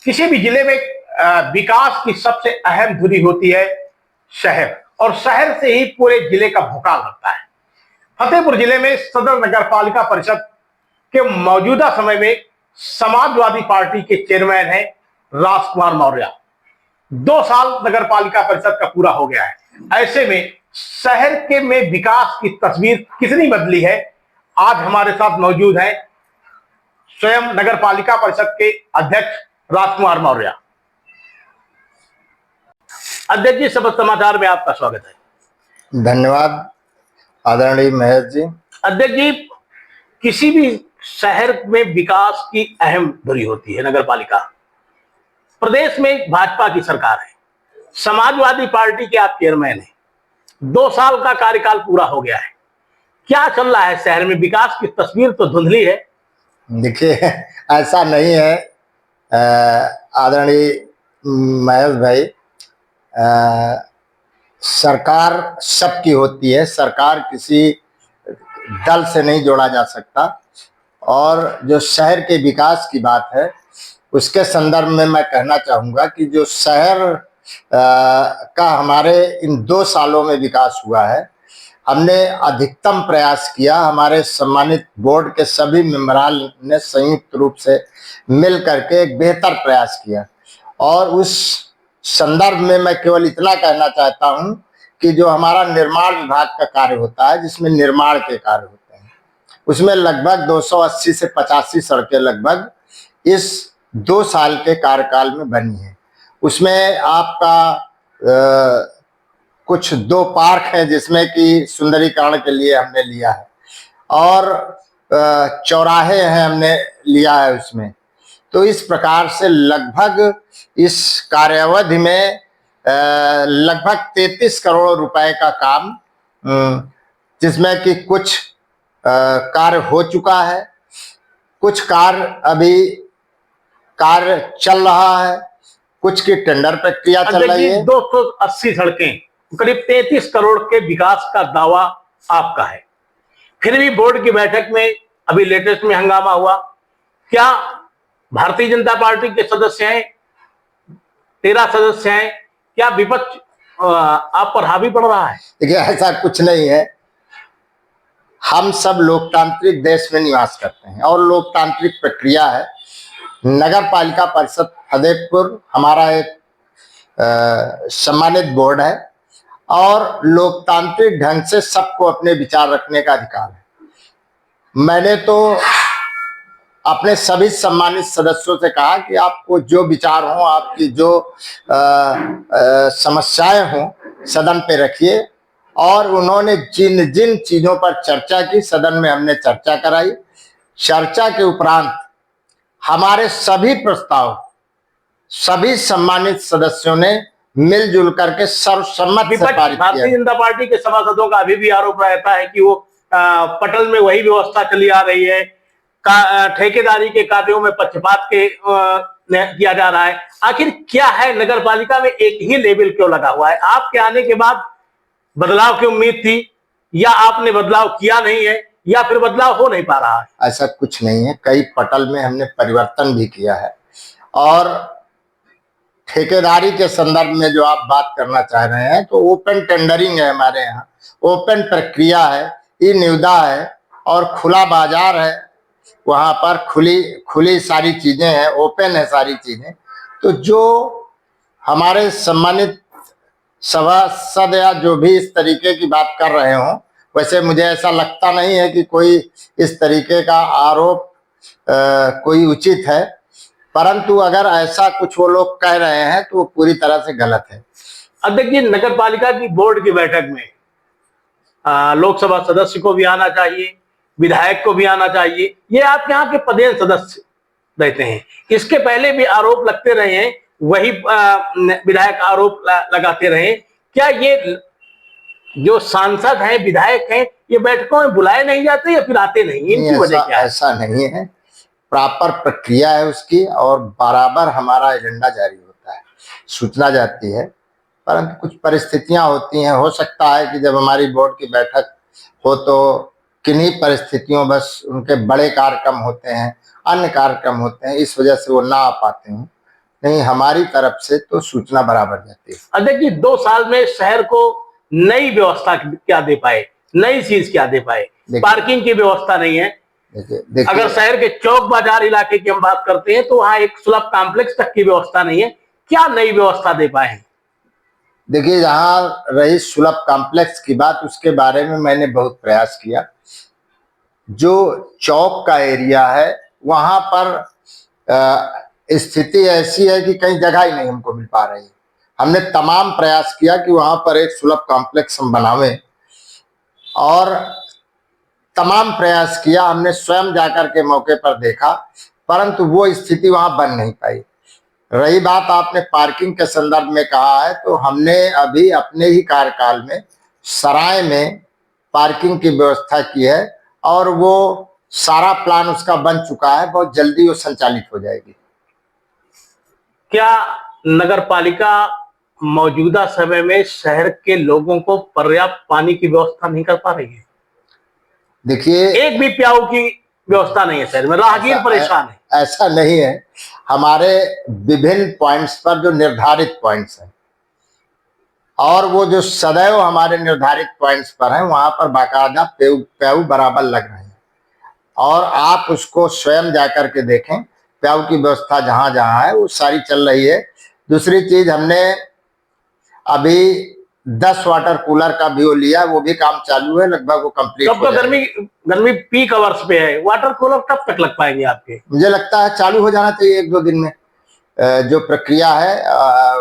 किसी भी जिले में विकास की सबसे अहम धुरी होती है शहर, और शहर से ही पूरे जिले का भूखा लगता है। फतेहपुर जिले में सदर नगर पालिका परिषद के मौजूदा समय में समाजवादी पार्टी के चेयरमैन हैं राजकुमार मौर्य। 2 साल नगर पालिका परिषद का पूरा हो गया है। ऐसे में शहर के में विकास की तस्वीर कितनी बदली है, आज हमारे साथ मौजूद है स्वयं नगर पालिका परिषद के अध्यक्ष राजकुमार मौर्य। अध्यक्ष जी, सबक समाचार में आपका स्वागत है। धन्यवाद आदरणीय महेश जी। अध्यक्ष जी, किसी भी शहर में विकास की अहम धुरी होती है नगर पालिका। प्रदेश में भाजपा की सरकार है, समाजवादी पार्टी के आप चेयरमैन हैं, 2 साल का कार्यकाल पूरा हो गया है। क्या चल रहा है शहर में? विकास की तस्वीर तो धुंधली है। देखिए, ऐसा नहीं है आदरणीय महेश भाई। सरकार सबकी होती है, सरकार किसी दल से नहीं जोड़ा जा सकता। और जो शहर के विकास की बात है, उसके संदर्भ में मैं कहना चाहूँगा कि जो शहर का हमारे इन 2 सालों में विकास हुआ है, हमने अधिकतम प्रयास किया। हमारे सम्मानित बोर्ड के सभी मेंबरान ने संयुक्त रूप से मिल करके एक बेहतर प्रयास किया। और उस संदर्भ में मैं केवल इतना कहना चाहता हूं कि जो हमारा निर्माण विभाग का कार्य होता है, जिसमें निर्माण के कार्य होते हैं, उसमें लगभग 280 से 85 सड़कें लगभग इस 2 साल के कार्यकाल में बनी है। उसमें आपका कुछ 2 पार्क हैं जिसमें कि सुंदरीकरण के लिए हमने लिया है, और चौराहे हैं हमने लिया है उसमें। तो इस प्रकार से लगभग इस कार्यावधि में लगभग 33 करोड़ रुपए का काम, जिसमें कि कुछ कार्य हो चुका है, कुछ कार्य अभी कार्य चल रहा है, कुछ की टेंडर प्रक्रिया चल रही है। 280 सड़कें, करीब 33 करोड़ के विकास का दावा आपका है। फिर भी बोर्ड की बैठक में अभी लेटेस्ट में हंगामा हुआ। क्या भारतीय जनता पार्टी के सदस्य हैं, 13 सदस्य हैं, क्या विपक्ष आप पर हावी पड़ रहा है? देखिए, ऐसा कुछ नहीं है। हम सब लोकतांत्रिक देश में निवास करते हैं और लोकतांत्रिक प्रक्रिया है। नगर पालिका परिषद फतेहपुर हमारा एक सम्मानित बोर्ड है, और लोकतांत्रिक ढंग से सबको अपने विचार रखने का अधिकार है। मैंने तो अपने सभी सम्मानित सदस्यों से कहा कि आपको जो विचार हो, आपकी जो समस्याएं हो, सदन पे रखिए। और उन्होंने जिन जिन चीजों पर चर्चा की, सदन में हमने चर्चा कराई। चर्चा के उपरांत हमारे सभी प्रस्ताव सभी सम्मानित सदस्यों ने मिलजुल करके सर्वसम्मति से पारित किया। भारतीय जनता पार्टी के सभासदों का अभी भी आरोप रहता है कि वो पटल में वही व्यवस्था चली आ रही है, ठेकेदारी के कार्यों में पक्षपात के किया जा रहा है। आखिर क्या है, नगर पालिका में एक ही लेवल क्यों लगा हुआ है? आपके आने के बाद बदलाव की उम्मीद थी, या आपने बदलाव किया नहीं है, या फिर बदलाव हो नहीं पा रहा है? ऐसा कुछ नहीं है। कई पटल में हमने परिवर्तन भी किया है। और ठेकेदारी के संदर्भ में जो आप बात करना चाह रहे हैं, तो ओपन टेंडरिंग है हमारे यहाँ, ओपन प्रक्रिया है, ई निविदा है और खुला बाजार है। वहां पर खुली सारी चीजें हैं, ओपन है सारी चीजें। तो जो हमारे सम्मानित सभासद या जो भी इस तरीके की बात कर रहे हो, वैसे मुझे ऐसा लगता नहीं है कि कोई इस तरीके का आरोप कोई उचित है। परंतु अगर ऐसा कुछ वो लोग कह रहे हैं तो वो पूरी तरह से गलत है। अध्यक्ष जी, नगर पालिका की बोर्ड की बैठक में लोकसभा सदस्य को भी आना चाहिए, विधायक को भी आना चाहिए। ये आप यहाँ के पदेन सदस्य रहते हैं, इसके पहले भी आरोप लगते रहे हैं, वही विधायक आरोप लगाते रहे। क्या ये जो सांसद हैं, विधायक हैं, ये बैठकों में बुलाए नहीं जाते या फिर आते नहीं? इनकी वजह क्या है? ऐसा नहीं है, प्रॉपर प्रक्रिया है उसकी, और बराबर हमारा एजेंडा जारी होता है, सूचना जाती है। परंतु कुछ परिस्थितियां होती हैं। हो सकता है कि जब हमारी बोर्ड की बैठक हो तो किन्हीं परिस्थितियों, बस उनके बड़े कार्यक्रम होते हैं, अन्य कार्यक्रम होते हैं, इस वजह से वो ना आ पाते हैं। नहीं, हमारी तरफ से तो सूचना बराबर जाती है। अध्यक्ष जी, 2 साल में शहर को नई व्यवस्था क्या दे पाए, नई चीज क्या दे पाए? पार्किंग की व्यवस्था नहीं है। देखिए, अगर शहर के चौक बाजार इलाके की हम बात करते हैं तो वहां एक सुलभ कॉम्प्लेक्स तक की व्यवस्था नहीं है। क्या नई व्यवस्था दे पाए हैं? देखिए, जहाँ रही सुलभ कॉम्प्लेक्स की बात, उसके बारे में मैंने बहुत प्रयास किया। जो चौक का एरिया है वहां पर स्थिति ऐसी है कि कहीं जगह ही नहीं हमको मिल पा रही। हमने तमाम प्रयास किया कि वहां पर एक सुलभ कॉम्प्लेक्स हम बनावें, और तमाम प्रयास किया। हमने स्वयं जाकर के मौके पर देखा, परंतु वो स्थिति वहां बन नहीं पाई। रही बात आपने पार्किंग के संदर्भ में कहा है, तो हमने अभी अपने ही कार्यकाल में सराय में पार्किंग की व्यवस्था की है, और वो सारा प्लान उसका बन चुका है। बहुत जल्दी वो संचालित हो जाएगी। क्या नगर पालिका मौजूदा समय में शहर के लोगों को पर्याप्त पानी की व्यवस्था नहीं कर पा रही है? देखिए, एक भी प्याऊ की व्यवस्था नहीं है शहर में, राहगीर परेशान है। ऐसा नहीं है। हमारे विभिन्न पॉइंट्स पर जो निर्धारित पॉइंट्स हैं, और वो जो सदैव हमारे निर्धारित पॉइंट्स पर हैं, वहां पर बाकायदा प्याऊ बराबर लग रहे हैं, और आप उसको स्वयं जाकर के देखें। प्याऊ की व्यवस्था जहां जहां है वो सारी चल रही है। दूसरी चीज, हमने अभी 10 वाटर कूलर का भी वो लिया, वो भी काम चालू है, लगभग वो कंप्लीट हो जाएगा। गर्मी पीक आवर्स पे है, वाटर कूलर कब तक लग पाएंगे आपके? मुझे लगता है चालू हो जाना चाहिए 1-2 दिन में। जो प्रक्रिया है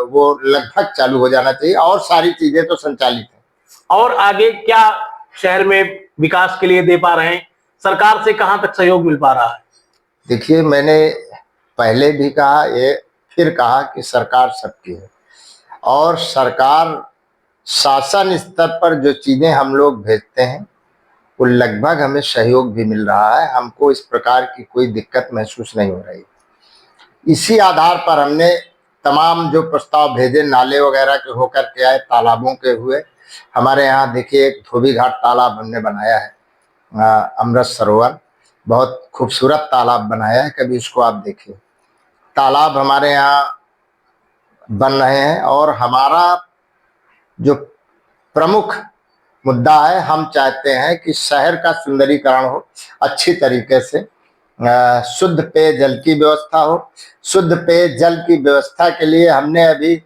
वो लगभग चालू हो जाना चाहिए, और सारी चीजें तो संचालित है। और आगे क्या शहर में विकास के लिए दे पा रहे हैं? सरकार से कहां तक सहयोग मिल पा रहा है? देखिए, मैंने पहले भी कहा, ये फिर कहा कि सरकार सबकी है, और सरकार शासन स्तर पर जो चीजें हम लोग भेजते हैं वो लगभग हमें सहयोग भी मिल रहा है। हमको इस प्रकार की कोई दिक्कत महसूस नहीं हो रही। इसी आधार पर हमने तमाम जो प्रस्ताव भेजे, नाले वगैरह के होकर के आए, तालाबों के हुए। हमारे यहाँ देखिए, एक धोबी घाट तालाब हमने बनाया है, अमृत सरोवर, बहुत खूबसूरत तालाब बनाया है, कभी इसको आप देखिए। तालाब हमारे यहाँ बन रहे हैं, और हमारा जो प्रमुख मुद्दा है, हम चाहते हैं कि शहर का सुंदरीकरण हो अच्छी तरीके से, शुद्ध पेयजल की व्यवस्था हो। शुद्ध पेयजल की व्यवस्था के लिए हमने अभी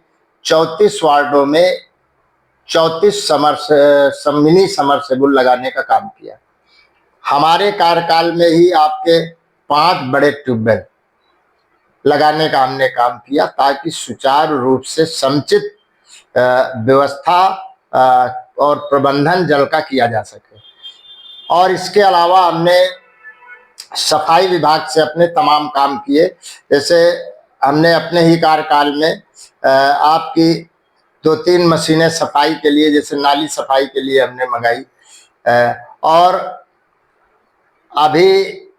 34 वार्डों में 34 मिनी समरसेबुल लगाने का काम किया। हमारे कार्यकाल में ही आपके 5 बड़े ट्यूबवेल लगाने का हमने काम किया, ताकि सुचारू रूप से समुचित व्यवस्था और प्रबंधन जल का किया जा सके। और इसके अलावा हमने सफाई विभाग से अपने तमाम काम किए। जैसे हमने अपने ही कार्यकाल में आपकी 2-3 मशीनें सफाई के लिए, जैसे नाली सफाई के लिए हमने मंगाई, और अभी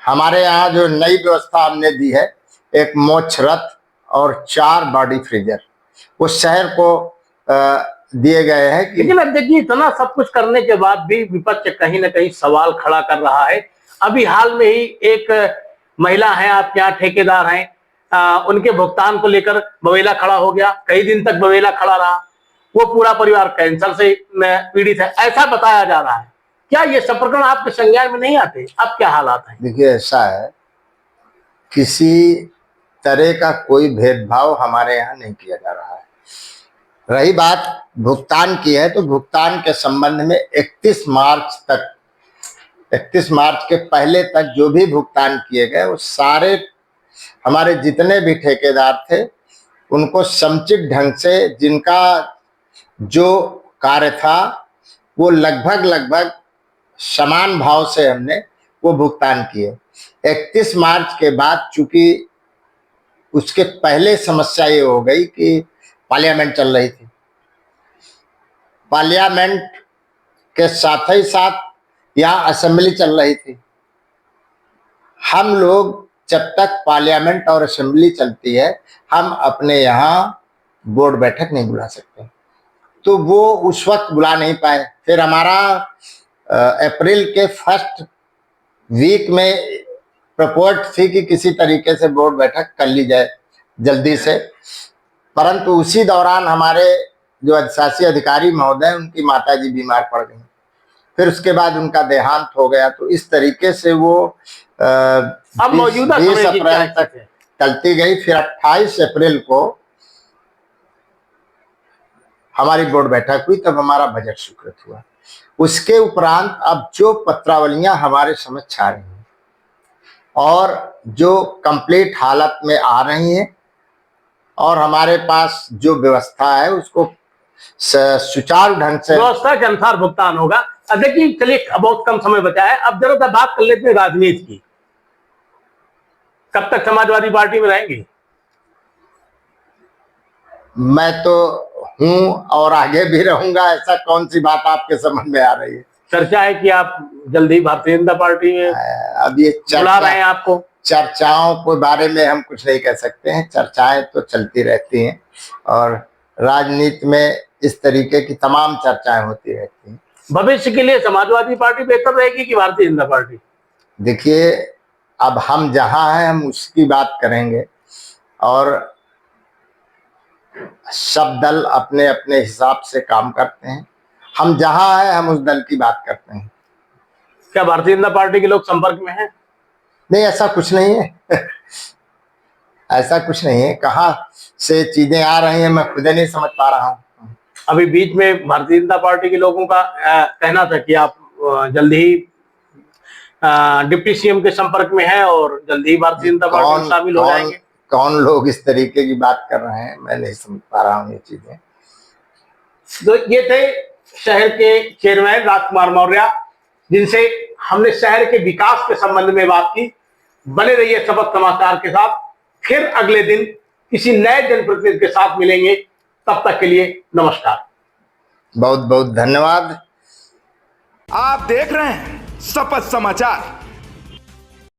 हमारे यहाँ जो नई व्यवस्था हमने दी है, एक मोक्ष रथ और 4 बॉडी फ्रीजर, वो शहर को दिए गए हैं। लेकिन अध्यक्ष जी, इतना सब कुछ करने के बाद भी विपक्ष कहीं ना कहीं सवाल खड़ा कर रहा है। अभी हाल में ही एक महिला है आपके यहाँ, ठेकेदार हैं, उनके भुगतान को लेकर बवेला खड़ा हो गया, कई दिन तक बवेला खड़ा रहा। वो पूरा परिवार कैंसर से पीड़ित है, ऐसा बताया जा रहा है। क्या ये सब प्रकरण आपके संज्ञान में नहीं आते? अब क्या हालात हैं? देखिए, ऐसा है, किसी तरह का कोई भेदभाव हमारे यहाँ नहीं किया जा रहा है। रही बात भुगतान की है, तो भुगतान के संबंध में 31 मार्च के पहले तक जो भी भुगतान किए गए, वो सारे हमारे जितने भी ठेकेदार थे, उनको समुचित ढंग से, जिनका जो कार्य था वो लगभग समान भाव से हमने वो भुगतान किए। 31 मार्च के बाद, चूंकि उसके पहले समस्या ये हो गई कि पार्लियामेंट चल रही थी, पार्लियामेंट के साथ ही साथ यहाँ असेंबली चल रही थी। हम लोग जब तक पार्लियामेंट और असेंबली चलती है, हम अपने यहाँ बोर्ड बैठक नहीं बुला सकते, तो वो उस वक्त बुला नहीं पाए। फिर हमारा अप्रैल के फर्स्ट वीक में प्रपोज थी कि किसी तरीके से बोर्ड बैठक कर ली जाए, जल्दी से। परंतु उसी दौरान हमारे जो अधिशासी अधिकारी महोदय, उनकी माताजी बीमार पड़ गई, फिर उसके बाद उनका देहांत हो गया। तो इस तरीके से वो अब मौजूदा 20 समय की क्या अप्रैल तक स्थिति है? चलती गई। फिर 28 अप्रैल को हमारी बोर्ड बैठक हुई, तब हमारा बजट स्वीकृत हुआ। उसके उपरांत अब जो पत्रावलियां हमारे समक्ष आ रही हैं और जो कंप्लीट हालत में आ रही हैं, और हमारे पास जो व्यवस्था है उसको सुचारू ढंग से व्यवस्था के अनुसार भुगतान होगा। अब देखिए, चलिए बहुत कम समय बचा है, अब जरा सा बात कर लेते हैं राजनीति की। कब तक समाजवादी पार्टी में रहेंगे? मैं तो हूं और आगे भी रहूंगा। ऐसा कौन सी बात आपके समझ में आ रही है? चर्चा है कि आप जल्दी भारतीय जनता पार्टी में अब ये बुला रहे हैं आपको। चर्चाओं के बारे में हम कुछ नहीं कह सकते हैं। चर्चाएं तो चलती रहती हैं और राजनीति में इस तरीके की तमाम चर्चाएं होती रहती हैं। भविष्य के लिए समाजवादी पार्टी बेहतर रहेगी कि भारतीय जनता पार्टी? देखिए, अब हम जहां हैं हम उसकी बात करेंगे, और सब दल अपने अपने हिसाब से काम करते हैं। हम जहां हैं हम उस दल की बात करते हैं। क्या भारतीय जनता पार्टी के लोग संपर्क में हैं? नहीं, ऐसा कुछ नहीं है। ऐसा कुछ नहीं है। कहाँ से चीजें आ रही हैं मैं खुद नहीं समझ पा रहा हूँ। अभी बीच में भारतीय जनता पार्टी के लोगों का कहना था कि आप जल्द ही डिप्टी सीएम के संपर्क में हैं और जल्द ही भारतीय जनता पार्टी में शामिल हो जाएंगे। कौन लोग इस तरीके की बात कर रहे हैं, मैं नहीं समझ पा रहा हूँ ये चीजें। तो ये थे शहर के चेयरमैन राजकुमार मौर्य, जिनसे हमने शहर के विकास के संबंध में बात की। बने रहिए सबक समाचार के साथ, फिर अगले दिन किसी नए जनप्रतिनिधि के साथ मिलेंगे। तब तक के लिए नमस्कार, बहुत बहुत धन्यवाद। आप देख रहे हैं शपथ समाचार।